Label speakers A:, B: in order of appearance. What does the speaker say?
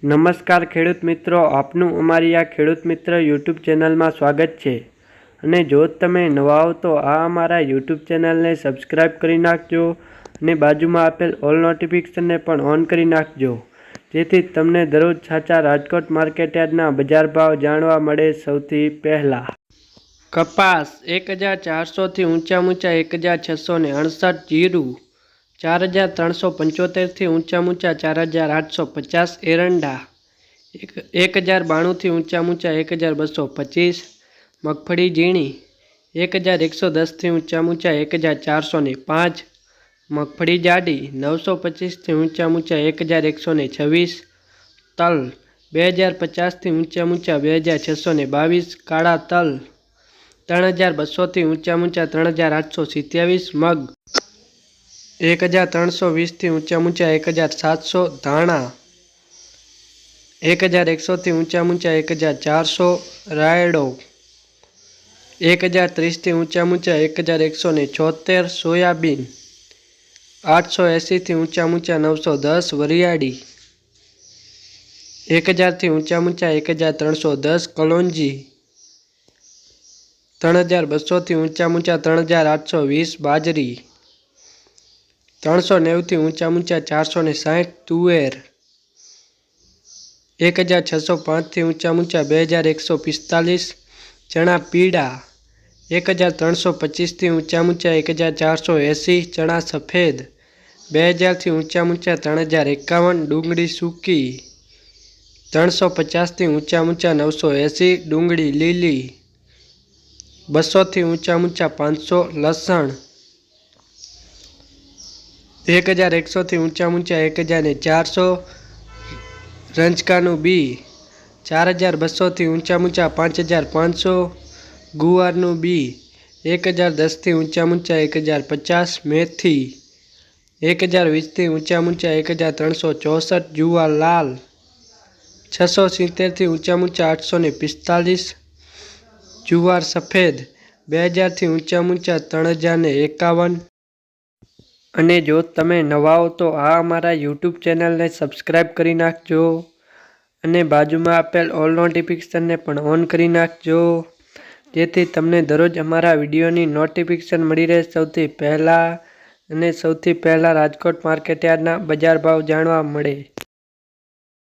A: નમસ્કાર ખેડૂત મિત્રો, આપનું અમારી આ ખેડૂત મિત્ર યુટ્યુબ ચેનલમાં સ્વાગત છે। અને જો તમે નવા હો તો આ અમારા યુટ્યુબ ચેનલને સબસ્ક્રાઈબ કરી નાખજો અને બાજુમાં આપેલ ઓલ નોટિફિકેશનને પણ ઓન કરી નાખજો, જેથી તમને દરરોજ સાચા રાજકોટ માર્કેટયાર્ડના બજાર ભાવ જાણવા મળે સૌથી પહેલા। કપાસ 1400 થી ઊંચા 1668, જીરું 4375 થી ઊંચા 4850, એરંડા 1092 થી ઊંચા 1225, મગફળી ઝીણી 1110 થી ઊંચા 1405, મગફળી જાડી 925 થી ઊંચા 1126, તલ 2050 થી ઊંચા 2622, કાળા તલ 3200 થી ઊંચા 3827, મગ 1320 થી ઊંચા 1700, ધાણા 1100 થી ઊંચા 1400, રાયડો 1030 થી ઊંચા 1176, સોયાબીન 880 થી ઊંચા 910, વરિયાળી 1000 થી ઊંચા 1310, કલોંજી 3200 થી ઊંચા 3820, બાજરી 390 થી ઊંચા 460, તુવેર 1605 થી ઊંચા 2145, ચણા પીળા 1325 થી ઊંચા 1480, ચણા સફેદ 2000 થી ઊંચા 3051, ડુંગળી સૂકી 350 થી ઊંચા 980, ડુંગળી લીલી 200 થી ઊંચા 500, લસણ 1100 થી ઊંચા 1400, રંજકાનું બી 4200 થી ઊંચા 5500, ગુવારનું બી 1010 થી ઊંચા 1050, મેથી 1020 થી ઊંચા 1364, જુવાર લાલ 670 થી ઊંચા 845, જુવાર સફેદ 2000 થી ઊંચા 3051। અને જો તમે નવા હો તો આ અમારા યુટ્યુબ ચેનલને સબસ્ક્રાઈબ કરી નાખજો અને બાજુમાં આપેલ ઓલ નોટિફિકેશનને પણ ઓન કરી નાખજો, જેથી તમને દરરોજ અમારા વિડીયોની નોટિફિકેશન મળી રહે સૌથી પહેલાં, અને સૌથી પહેલાં રાજકોટ માર્કેટયાર્ડના બજાર ભાવ જાણવા મળે।